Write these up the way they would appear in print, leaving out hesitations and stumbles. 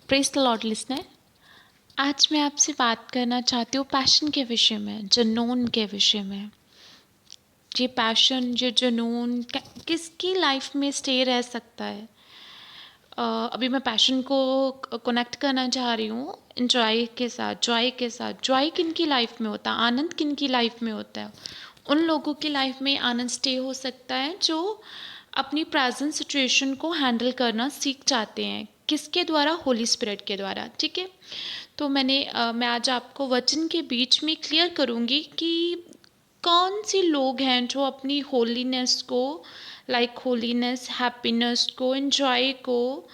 Praise the Lord listener. आज मैं आपसे बात करना चाहती हूँ पैशन के विषय में, जुनून के विषय में। ये पैशन, ये जुनून किसकी लाइफ में स्टे रह सकता है? अभी मैं पैशन को कनेक्ट करना चाह रही हूँ एंजॉय के साथ, जॉय के साथ। जॉय किन की लाइफ में होता है, आनंद किन की लाइफ में होता है? उन लोगों की लाइफ में आनंद स्टे हो सकता है जो अपनी प्रेजेंट सिचुएशन को हैंडल करना सीख जाते हैं। किसके द्वारा? होली स्पिरिट के द्वारा। ठीक है, तो मैं आज आपको वचन के बीच में क्लियर करूँगी कि कौन से लोग हैं जो अपनी होलीनेस को, होलीनेस, हैप्पीनेस को, एंजॉय को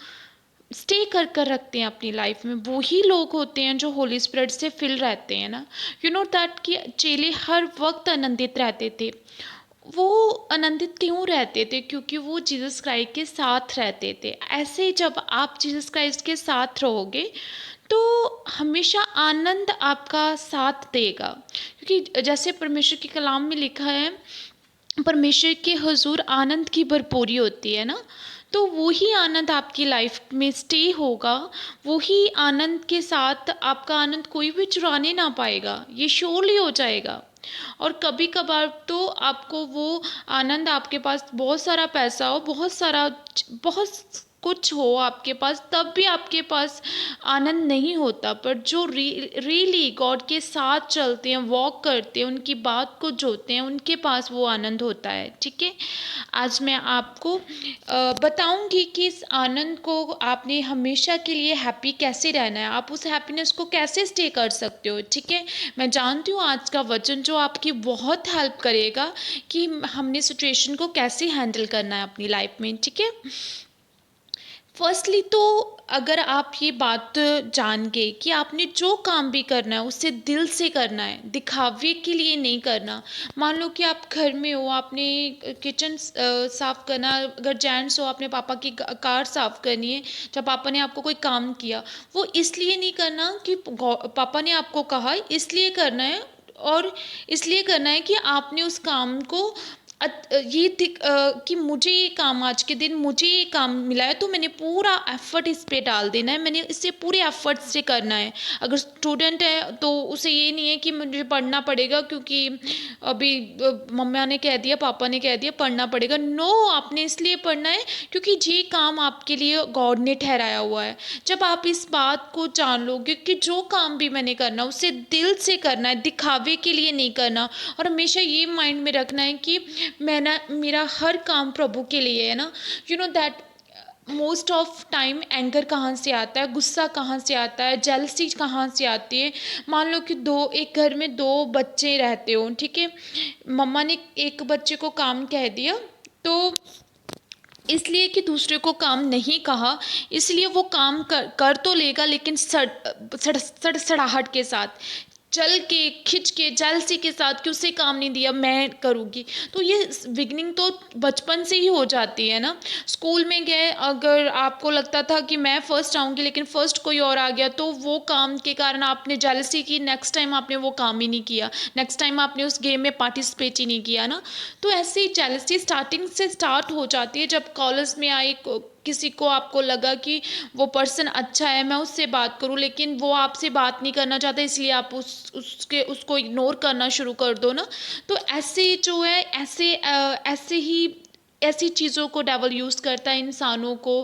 स्टे कर कर रखते हैं अपनी लाइफ में। वो ही लोग होते हैं जो होली स्पिरिट से फिल रहते हैं ना। यू नो दैट कि चेले हर वक्त आनंदित रहते थे। वो आनंदित क्यों रहते थे? क्योंकि वो जीसस क्राइस्ट के साथ रहते थे। ऐसे ही जब आप जीसस क्राइस्ट के साथ रहोगे तो हमेशा आनंद आपका साथ देगा। क्योंकि जैसे परमेश्वर के कलाम में लिखा है, परमेश्वर के हुजूर आनंद की भरपूरी होती है ना। तो वही आनंद आपकी लाइफ में स्टे होगा। वही आनंद के साथ आपका आनंद कोई भी चुराने ना पाएगा, ये श्योरली हो जाएगा। और कभी कभार तो आपको वो आनंद, आपके पास बहुत सारा पैसा हो, बहुत कुछ हो आपके पास, तब भी आपके पास आनंद नहीं होता। पर जो रियली गॉड के साथ चलते हैं, वॉक करते हैं, उनकी बात को जोते हैं, उनके पास वो आनंद होता है। ठीक है, आज मैं आपको बताऊंगी कि इस आनंद को आपने हमेशा के लिए हैप्पी कैसे रहना है, आप उस हैप्पीनेस को कैसे स्टे कर सकते हो। ठीक है, मैं जानती हूँ आज का वचन जो आपकी बहुत हेल्प करेगा कि हमने सिचुएशन को कैसे हैंडल करना है अपनी लाइफ में। ठीक है, फर्स्टली तो अगर आप ये बात जान गए कि आपने जो काम भी करना है उसे दिल से करना है, दिखावे के लिए नहीं करना। मान लो कि आप घर में हो, आपने किचन साफ़ करना, अगर जेंट्स हो आपने पापा की कार साफ़ करनी है, जब पापा ने आपको कोई काम किया, वो इसलिए नहीं करना कि पापा ने आपको कहा, इसलिए करना है। और इसलिए करना है कि आपने उस काम को कि मुझे ये काम, आज के दिन मुझे ये काम मिला है तो मैंने पूरा एफर्ट इस पे डाल देना है, मैंने इसे पूरे एफर्ट से करना है। अगर स्टूडेंट है तो उसे ये नहीं है कि मुझे पढ़ना पड़ेगा क्योंकि अभी मम्मा ने कह दिया, पापा ने कह दिया पढ़ना पड़ेगा। नो, आपने इसलिए पढ़ना है क्योंकि ये काम आपके लिए गॉड ने ठहराया हुआ है। जब आप इस बात को जान लोगे कि जो काम भी मैंने करना उसे दिल से करना है, दिखावे के लिए नहीं करना। और हमेशा ये माइंड में रखना है कि मेरा हर काम प्रभु के लिए है ना। You know that most of time anger कहाँ से आता है, गुस्सा कहाँ से आता है, जेलसी कहाँ से आती है। मान लो कि एक घर में दो बच्चे रहते हो, ठीक है, मम्मा ने एक बच्चे को काम कह दिया, तो इसलिए कि दूसरे को काम नहीं कहा, इसलिए वो काम कर तो लेगा लेकिन सड़ाहट के साथ, चल के, खिंच के, जेलसी के साथ कि उसे काम नहीं दिया मैं करूँगी। तो ये बिगनिंग तो बचपन से ही हो जाती है ना। स्कूल में गए, अगर आपको लगता था कि मैं फर्स्ट आऊँगी लेकिन फर्स्ट कोई और आ गया, तो वो काम के कारण आपने जेलसी की, नेक्स्ट टाइम आपने वो काम ही नहीं किया, नेक्स्ट टाइम आपने उस गेम में पार्टिसिपेट ही नहीं किया ना। तो ऐसे ही जेलसी स्टार्टिंग से स्टार्ट हो जाती है। जब कॉलेज में आई, किसी को आपको लगा कि वो पर्सन अच्छा है, मैं उससे बात करूं, लेकिन वो आपसे बात नहीं करना चाहता, इसलिए आप उसको इग्नोर करना शुरू कर दो ना। तो ऐसे जो है, ऐसे ही ऐसी चीज़ों को डेवल यूज़ करता है इंसानों को,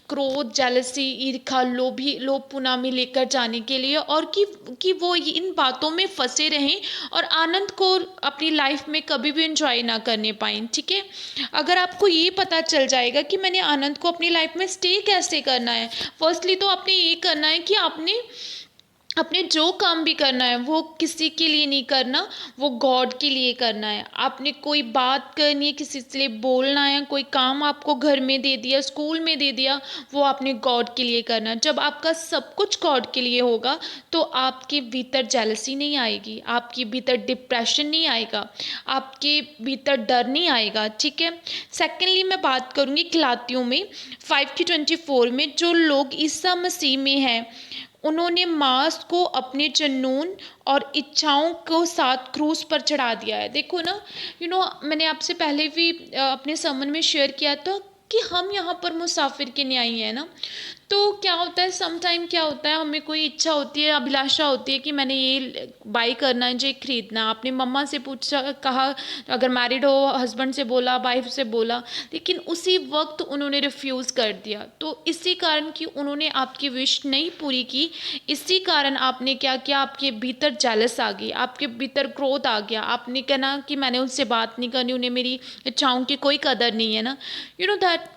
क्रोध, जेलसी, ईर्ष्या, लोभपुना में लेकर जाने के लिए, और कि वो इन बातों में फंसे रहें और आनंद को अपनी लाइफ में कभी भी इंजॉय ना करने पाएं। ठीक है, अगर आपको ये पता चल जाएगा कि मैंने आनंद को अपनी लाइफ में स्टे कैसे करना है, फर्स्टली तो आपने ये करना है कि आपने जो काम भी करना है वो किसी के लिए नहीं करना, वो गॉड के लिए करना है। आपने कोई बात करनी है, किसी से लिए बोलना है, कोई काम आपको घर में दे दिया, स्कूल में दे दिया, वो आपने गॉड के लिए करना है। जब आपका सब कुछ गॉड के लिए होगा तो आपके भीतर जेलसी नहीं आएगी, आपके भीतर डिप्रेशन नहीं आएगा, आपके भीतर डर नहीं आएगा। ठीक है, सेकेंडली मैं बात करूँगी गलातियों में 5:24 में, जो लोग ईसा मसीह में हैं उन्होंने मांस को अपने जुनून और इच्छाओं को साथ क्रूस पर चढ़ा दिया है। देखो ना, मैंने आपसे पहले भी अपने sermon में शेयर किया था कि हम यहाँ पर मुसाफिर के न्याय हैं ना। तो क्या होता है, सम टाइम क्या होता है, हमें कोई इच्छा होती है, अभिलाषा होती है कि मैंने ये बाई करना है, जो खरीदना। आपने मम्मा से पूछा, कहा, अगर मैरिड हो, हस्बैंड से बोला, वाइफ से बोला, लेकिन उसी वक्त उन्होंने रिफ्यूज़ कर दिया। तो इसी कारण कि उन्होंने आपकी विश नहीं पूरी की, इसी कारण आपने क्या किया, आपके भीतर जेलस आ गई, आपके भीतर क्रोध आ गया। आपने कहना कि मैंने उनसे बात नहीं करनी, उन्हें मेरी इच्छाओं की कोई कदर नहीं है ना। यू नो दैट,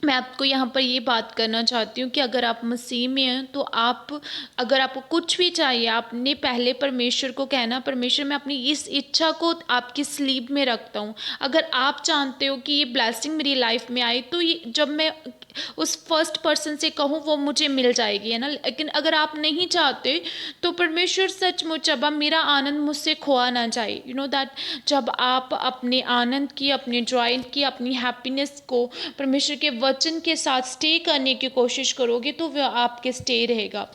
मैं आपको यहाँ पर ये बात करना चाहती हूँ कि अगर आप मसीह में हैं तो आप, अगर आपको कुछ भी चाहिए, आपने पहले परमेश्वर को कहना, परमेश्वर मैं अपनी इस इच्छा को आपकी स्लीप में रखता हूँ। अगर आप जानते हो कि ये ब्लेसिंग मेरी लाइफ में आई, तो ये जब मैं उस फर्स्ट पर्सन से कहूँ वो मुझे मिल जाएगी, है ना। लेकिन अगर आप नहीं चाहते तो परमेश्वर सचमुच, अब मेरा आनंद मुझसे खोआ ना जाए। यू नो दैट, जब आप अपने आनंद की, अपने जॉय की, अपनी हैप्पीनेस को परमेश्वर के वचन के साथ स्टे करने की कोशिश करोगे तो वह आपके स्टे रहेगा।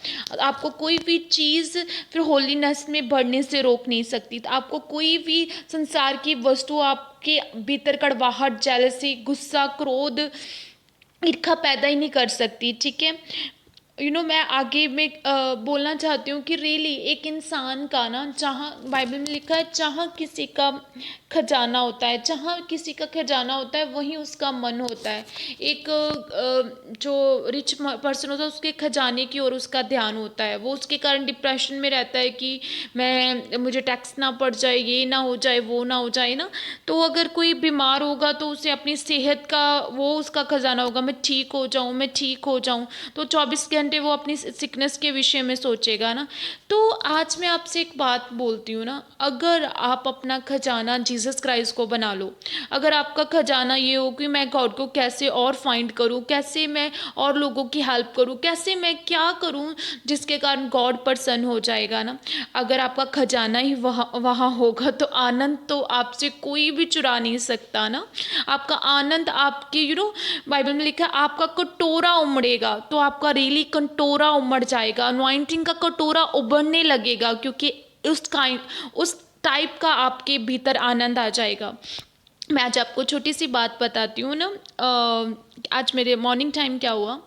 आपको कोई भी चीज़ फिर होलीनेस में बढ़ने से रोक नहीं सकती। तो आपको कोई भी संसार की वस्तु आपके भीतर कड़वाहट, जेलसी, गुस्सा, क्रोध, ईर्ष्या पैदा ही नहीं कर सकती, ठीक है। मैं आगे में बोलना चाहती हूँ कि रियली एक इंसान का ना, जहाँ बाइबल में लिखा है, जहाँ किसी का खजाना होता है, जहाँ किसी का खजाना होता है वहीं उसका मन होता है। एक जो रिच पर्सन होता है उसके खजाने की ओर उसका ध्यान होता है। वो उसके कारण डिप्रेशन में रहता है कि मुझे टैक्स ना पड़ जाए, ये ना हो जाए, वो ना हो जाए ना। तो अगर कोई बीमार होगा तो उसे अपनी सेहत का, वो उसका खजाना होगा, मैं ठीक हो जाऊँ, मैं ठीक हो जाऊँ। तो 24 घंटे वो अपनी सिकनेस के विषय में सोचेगा ना। तो आज मैं आपसे एक बात बोलती हूँ ना, अगर आप अपना खजाना जीसस क्राइस्ट को बना लो, अगर आपका खजाना ये हो कि मैं गॉड को कैसे और फाइंड करूँ, कैसे मैं और लोगों की हेल्प करूँ, कैसे मैं क्या करूँ जिसके कारण गॉड प्रसन्न हो जाएगा ना, अगर आपका खजाना ही वहाँ वहाँ होगा तो आनंद तो आपसे कोई भी चुरा नहीं सकता ना। आपका आनंद आपके, बाइबल में लिखा है आपका कटोरा उमड़ेगा, तो आपका रियली कटोरा उमड़ जाएगा, अनॉइंटिंग का कटोरा उभरने लगेगा, क्योंकि उस टाइप का आपके भीतर आनंद आ जाएगा। मैं आज आपको छोटी सी बात बताती हूँ ना। आज मेरे मॉर्निंग टाइम क्या हुआ,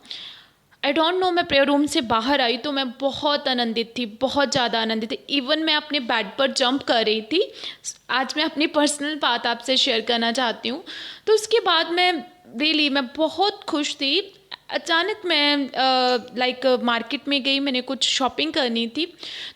आई डोंट नो, मैं प्रेयर रूम से बाहर आई तो मैं बहुत आनंदित थी, बहुत ज़्यादा आनंदित थी। इवन मैं अपने बेड पर जंप कर रही थी। आज मैं अपनी पर्सनल बात आपसे शेयर करना चाहती हूँ। तो उसके बाद मैं बहुत खुश थी। अचानक मैं मार्केट में गई, मैंने कुछ शॉपिंग करनी थी।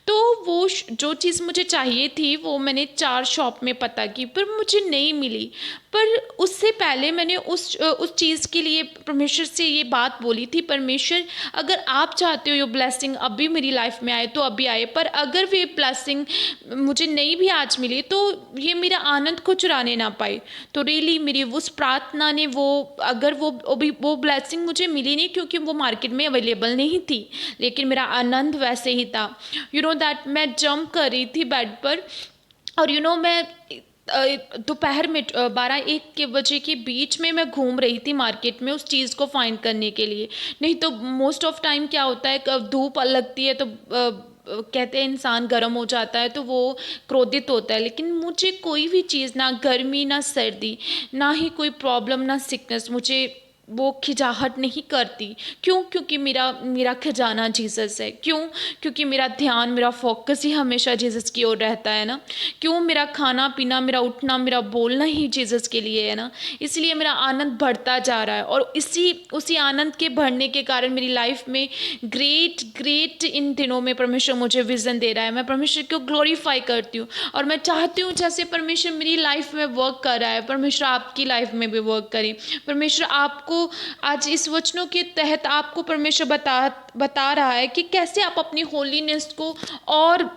तो वो जो चीज़ मुझे चाहिए थी वो मैंने 4 शॉप में पता की, पर मुझे नहीं मिली। पर उससे पहले मैंने उस चीज़ के लिए परमेश्वर से ये बात बोली थी, परमेश्वर अगर आप चाहते हो ये ब्लेसिंग अभी मेरी लाइफ में आए तो अभी आए, पर अगर वे ब्लेसिंग मुझे नहीं भी आज मिली तो ये मेरा आनंद को चुराने ना पाए। तो रियली मेरी उस प्रार्थना ने, अगर वो ब्लेसिंग मुझे मिली नहीं क्योंकि वो मार्केट में अवेलेबल नहीं थी, लेकिन मेरा आनंद वैसे ही था। दैट मैं जंप कर रही थी बेड पर, और मैं दोपहर में 12-1 के बजे के बीच में मैं घूम रही थी मार्केट में उस चीज़ को फाइंड करने के लिए। नहीं तो मोस्ट ऑफ टाइम क्या होता है, धूप लगती है तो कहते हैं इंसान गर्म हो जाता है तो वो क्रोधित होता है। लेकिन मुझे कोई भी चीज़, ना गर्मी ना सर्दी, ना ही कोई प्रॉब्लम ना सिकनेस, मुझे वो खिंचाहट नहीं करती। क्यों? क्योंकि मेरा खजाना जीसस है। क्यों? क्योंकि मेरा ध्यान, मेरा फोकस ही हमेशा जीसस की ओर रहता है ना। क्यों? मेरा खाना पीना, मेरा उठना, मेरा बोलना ही जीसस के लिए है ना। इसलिए मेरा आनंद बढ़ता जा रहा है, और उसी आनंद के बढ़ने के कारण मेरी लाइफ में ग्रेट इन दिनों में परमेश्वर मुझे विजन दे रहा है। मैं परमेश्वर को ग्लोरीफाई करती हूँ, और मैं चाहती हूँ जैसे परमेश्वर मेरी लाइफ में वर्क कर रहा है, परमेश्वर आपकी लाइफ में भी वर्क करे। परमेश्वर आपको आज इस वचनों के तहत आपको परमेश्वर बता रहा है कि कैसे आप अपनी होलीनेस को और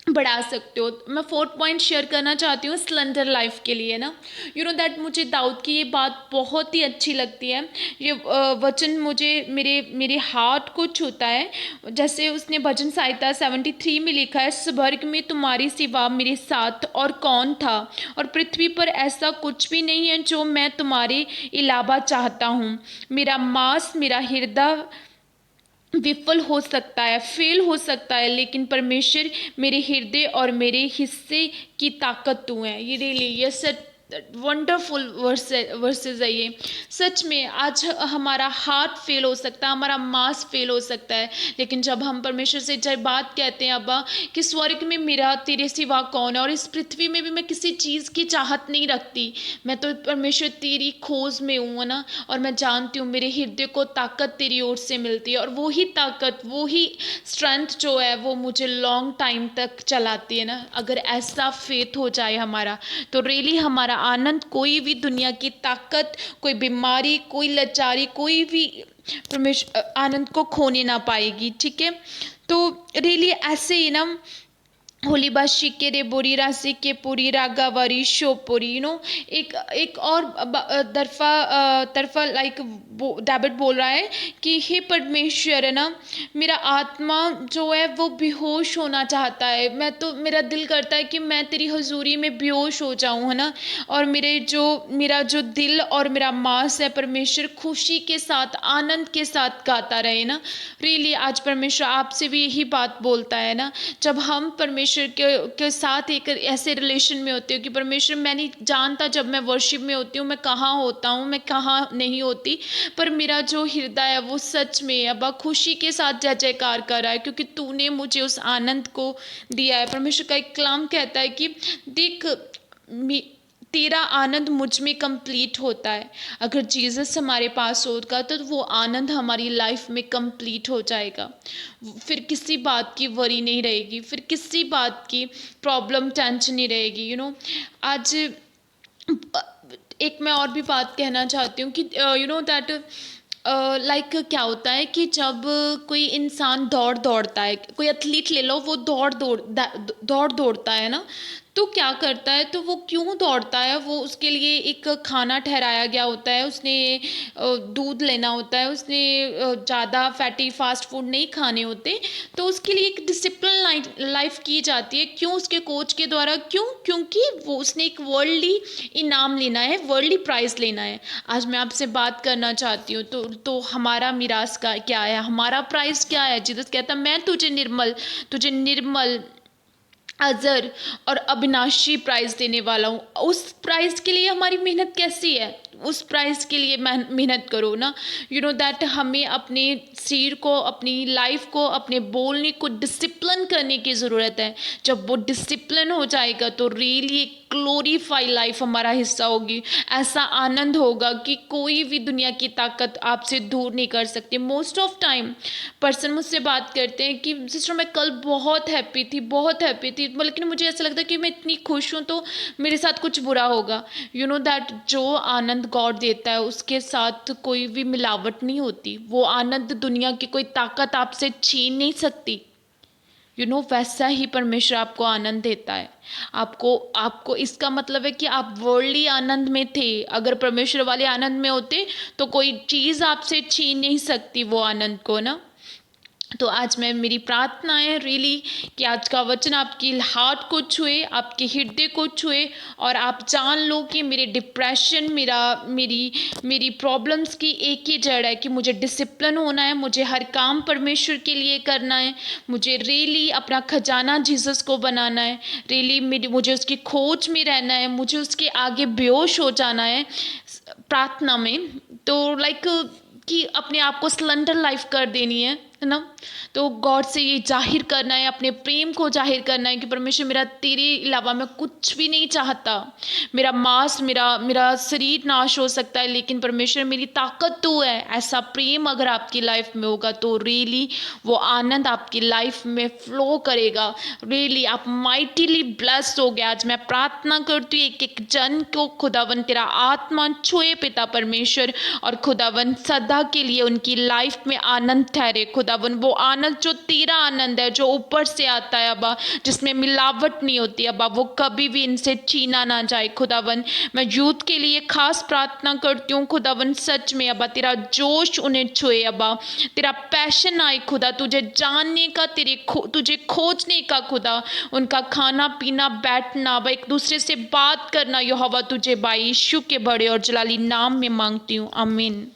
बढ़ा सकते हो। मैं 4 पॉइंट शेयर करना चाहती हूँ स्लेंडर लाइफ के लिए ना। दैट मुझे दाऊद की ये बात बहुत ही अच्छी लगती है। ये वचन मुझे मेरे हार्ट को छूता है। जैसे उसने भजन संहिता 73 में लिखा है, स्वर्ग में तुम्हारी सिवा मेरे साथ और कौन था, और पृथ्वी पर ऐसा कुछ भी नहीं है जो मैं तुम्हारे अलावा चाहता हूँ। मेरा मांस, मेरा हृदय विफल हो सकता है, फेल हो सकता है, लेकिन परमेश्वर मेरे हृदय और मेरे हिस्से की ताकत तू है। ये रियली, ये वंडरफुल वर्सेस है ये। सच में आज हमारा हार्ट फेल हो सकता है, हमारा मांस फेल हो सकता है, लेकिन जब हम परमेश्वर से जब बात कहते हैं अब्बा कि स्वर्ग में मेरा तेरे सिवा कौन है, और इस पृथ्वी में भी मैं किसी चीज़ की चाहत नहीं रखती, मैं तो परमेश्वर तेरी खोज में हूँ ना, और मैं जानती हूँ मेरे हृदय को ताकत तेरी ओर से मिलती है, और वही ताकत वही स्ट्रेंथ जो है वो मुझे लॉन्ग टाइम तक चलाती है ना। अगर ऐसा फेथ हो जाए हमारा, तो रियली हमारा आनंद कोई भी दुनिया की ताकत, कोई बीमारी, कोई लाचारी, कोई भी परमेश्वर आनंद को खोने ना पाएगी। ठीक है, तो रियली ऐसे ही ना होली बाशी के रे बोरी राशि के पूरी रागावारी शोपुरी, एक एक और तरफा लाइक डेविड बोल रहा है कि हे परमेश्वर है ना, मेरा आत्मा जो है वो बेहोश होना चाहता है, मेरा दिल करता है कि मैं तेरी हजूरी में बेहोश हो जाऊं, है ना, और मेरा जो दिल और मेरा मांस है परमेश्वर खुशी के साथ आनंद के साथ गाता रहे ना। रियली आज परमेश्वर आपसे भी यही बात बोलता है ना, जब हम परमेश्वर के साथ एक ऐसे रिलेशन में होते हो कि परमेश्वर मैं नहीं जानता जब मैं वर्शिप में होती हूँ मैं कहाँ होता हूँ, मैं कहाँ नहीं होती, पर मेरा जो हृदय है वो सच में अब खुशी के साथ जय जयकार कर रहा है, क्योंकि तूने मुझे उस आनंद को दिया है। परमेश्वर का एक कलाम कहता है कि देख तेरा आनंद मुझ में कंप्लीट होता है। अगर जीसस हमारे पास होगा तो वो आनंद हमारी लाइफ में कंप्लीट हो जाएगा, फिर किसी बात की वरी नहीं रहेगी, फिर किसी बात की प्रॉब्लम टेंशन नहीं रहेगी। आज एक मैं और भी बात कहना चाहती हूँ कि दैट लाइक क्या होता है कि जब कोई इंसान दौड़ता है, कोई एथलीट ले लो, वो दौड़ता है ना, तो क्या करता है, तो वो क्यों दौड़ता है, वो उसके लिए एक खाना ठहराया गया होता है, उसने दूध लेना होता है, उसने ज़्यादा फैटी फास्ट फूड नहीं खाने होते, तो उसके लिए एक डिसिप्लिन लाइफ की जाती है। क्यों? उसके कोच के द्वारा। क्यों? क्योंकि वो उसने एक वर्ल्डली इनाम लेना है, वर्ल्डली प्राइज़ लेना है। आज मैं आपसे बात करना चाहती हूँ तो हमारा मिरास का क्या है, हमारा प्राइज़ क्या है। जीसस कहता मैं तुझे निर्मल अजर और अविनाशी प्राइज देने वाला हूँ। उस प्राइज के लिए हमारी मेहनत कैसी है, उस प्राइज के लिए मेहनत करो ना। दैट हमें अपने शरीर को, अपनी लाइफ को, अपने बोलने को डिसिप्लिन करने की ज़रूरत है। जब वो डिसिप्लिन हो जाएगा तो रियली ग्लोरीफाई लाइफ हमारा हिस्सा होगी। ऐसा आनंद होगा कि कोई भी दुनिया की ताकत आपसे दूर नहीं कर सकती। मोस्ट ऑफ टाइम पर्सन मुझसे बात करते हैं कि सिस्टर मैं कल बहुत हैप्पी थी, लेकिन मुझे ऐसा लगता है कि मैं इतनी खुश हूँ तो मेरे साथ कुछ बुरा होगा। दैट जो आनंद गॉड देता है उसके साथ कोई भी मिलावट नहीं होती। वो आनंद दुनिया की कोई ताकत आपसे छीन नहीं सकती। वैसा ही परमेश्वर आपको आनंद देता है। आपको इसका मतलब है कि आप वर्ल्डली आनंद में थे, अगर परमेश्वर वाले आनंद में होते तो कोई चीज़ आपसे छीन नहीं सकती वो आनंद को ना। तो आज मेरी प्रार्थना है रियली कि आज का वचन आपकी हार्ट को छुए, आपके हृदय को छुए, और आप जान लो कि मेरे डिप्रेशन, मेरी प्रॉब्लम्स की एक ही जड़ है कि मुझे डिसिप्लिन होना है, मुझे हर काम परमेश्वर के लिए करना है, मुझे रियली अपना खजाना जीसस को बनाना है, रियली मुझे उसकी खोज में रहना है, मुझे उसके आगे बेहोश हो जाना है प्रार्थना में। तो लाइक कि अपने आप को सलेंडर लाइफ कर देनी है ना। तो गॉड से ये जाहिर करना है, अपने प्रेम को जाहिर करना है कि परमेश्वर मेरा तेरे अलावा मैं कुछ भी नहीं चाहता। मेरा मांस, मेरा शरीर नाश हो सकता है, लेकिन परमेश्वर मेरी ताकत तू है। ऐसा प्रेम अगर आपकी लाइफ में होगा तो रियली वो आनंद आपकी लाइफ में फ्लो करेगा। रियली आप माइटीली ब्लेस्ड हो गया। आज मैं प्रार्थना करती हूँ एक जन को खुदावन तेरा आत्मा छुए पिता परमेश्वर, और खुदावन सदा के लिए उनकी लाइफ में आनंद ठहरे। खुदावन वो आनंद जो तेरा आनंद है, जो ऊपर से आता है अब्बा, जिसमें मिलावट नहीं होती अब्बा, वो कभी भी इनसे छीना ना जाए। खुदावन मैं यूथ के लिए खास प्रार्थना करती हूँ खुदावन, सच में अब्बा तेरा जोश उन्हें छुए अब्बा, तेरा पैशन आए खुदा, तुझे जानने का, तुझे खोजने का खुदा, उनका खाना पीना बैठना अब्बा, एक दूसरे से बात करना यहोवा तुझे बाई यीशु के बड़े और जलाली नाम में मांगती हूँ, आमीन।